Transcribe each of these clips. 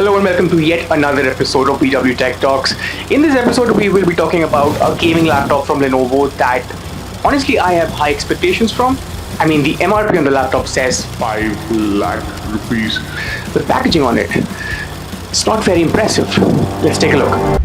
Hello and welcome to yet another episode of BW Tech Talks. In this episode, we will be talking about a gaming laptop from Lenovo that honestly I have high expectations from. I mean, the MRP on the laptop says 5 lakh rupees. The packaging on it, it's not very impressive. Let's take a look.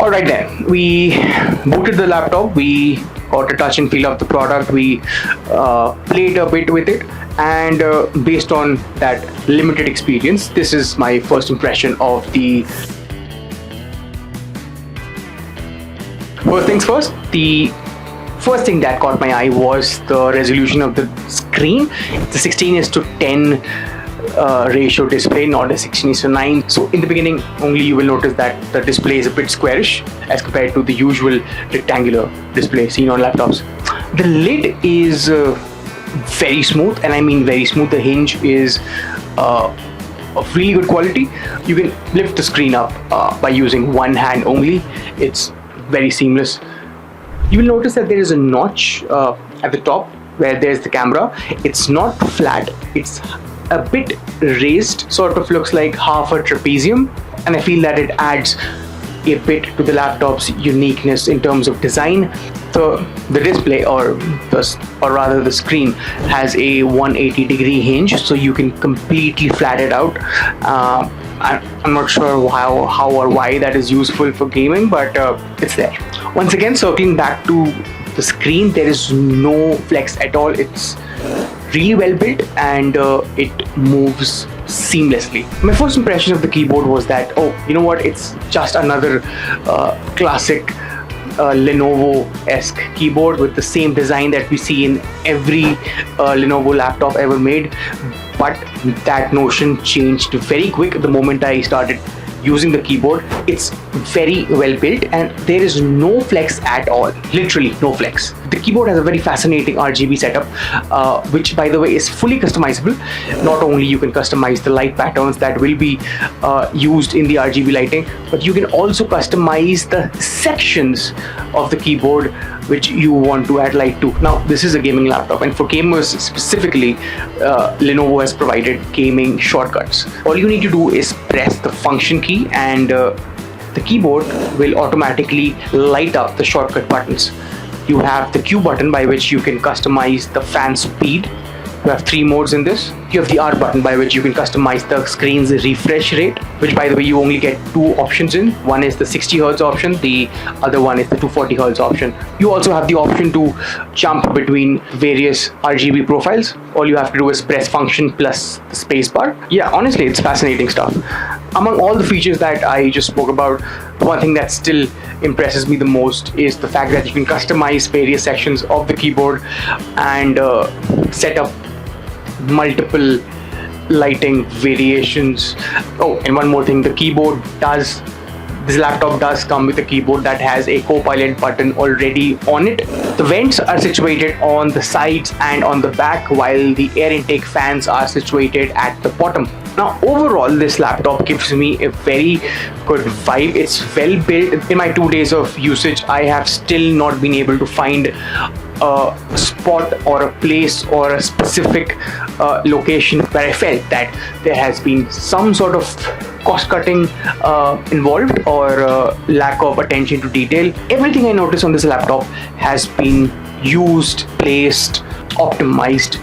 Alright then, we booted the laptop, we got a touch and feel of the product, we played a bit with it, and based on that limited experience, this is my first impression of the... First things first, the first thing that caught my eye was the resolution of the screen. It's a 16:10 ratio display, not a 16:9. So in the beginning only you will notice that the display is a bit squarish as compared to the usual rectangular display seen on laptops. The lid is very smooth, and I mean very smooth. The hinge is of really good quality. You can lift the screen up by using one hand only. It's very seamless. You will notice that there is a notch at the top where there's the camera. It's not flat, it's a bit raised, sort of looks like half a trapezium, and I feel that it adds a bit to the laptop's uniqueness in terms of design. The display or rather the screen has a 180-degree hinge, so you can completely flat it out. I'm not sure how or why that is useful for gaming, but it's there. Once again, circling back to the screen, there is no flex at all. It's really well built and it moves seamlessly. My first impression of the keyboard was that, oh, you know what, it's just another classic Lenovo-esque keyboard with the same design that we see in every Lenovo laptop ever made. But that notion changed very quick the moment I started using the keyboard. It's very well built and there is no flex at all, literally no flex. The keyboard has a very fascinating RGB setup, which by the way is fully customizable. Not only you can customize the light patterns that will be used in the RGB lighting, but you can also customize the sections of the keyboard which you want to add light to. Now this is a gaming laptop, and for gamers specifically, Lenovo has provided gaming shortcuts. All you need to do is press the function key and the keyboard will automatically light up the shortcut buttons. You have the Q button by which you can customize the fan speed. You have 3 modes in this. You have the R button by which you can customize the screen's refresh rate, which by the way you only get 2 options in. One is the 60 Hz option, the other one is the 240 Hz option. You also have the option to jump between various RGB profiles. All you have to do is press function plus the space bar. Yeah, honestly, it's fascinating stuff. Among all the features that I just spoke about, the one thing that still impresses me the most is the fact that you can customize various sections of the keyboard and set up multiple lighting variations. Oh, and one more thing, this laptop does come with a keyboard that has a co-pilot button already on it. The vents are situated on the sides and on the back, while the air intake fans are situated at the bottom. Now overall, this laptop gives me a very good vibe. It's well built. In my 2 days of usage, I have still not been able to find a spot or a place or a specific location where I felt that there has been some sort of cost cutting involved or lack of attention to detail. Everything I noticed on this laptop has been used, placed, optimized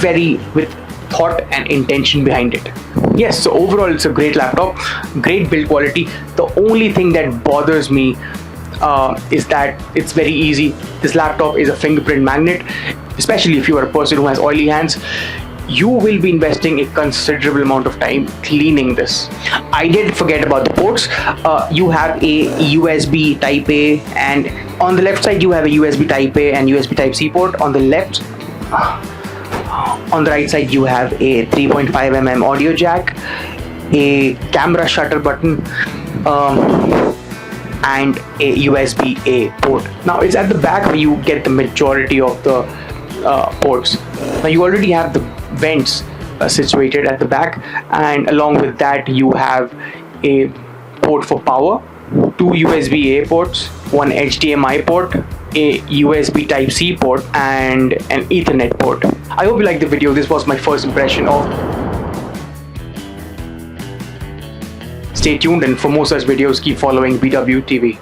very with thought and intention behind it. Yes, so overall it's a great laptop, great build quality. The only thing that bothers me is that it's very easy. This laptop is a fingerprint magnet, especially if you are a person who has oily hands. you will be investing a considerable amount of time cleaning this. I did forget about the ports. You have a USB Type A, and on the left side you have a USB Type A and USB Type C port. On the right side you have a 3.5mm audio jack, a camera shutter button, and a USB A port. Now it's at the back where you get the majority of the ports. Now you already have the vents situated at the back, and along with that you have a port for power, two USB A ports, one HDMI port, a USB Type C port, and an Ethernet port. I hope you liked the video. This was my first impression of. Stay tuned, and for more such videos keep following BW TV.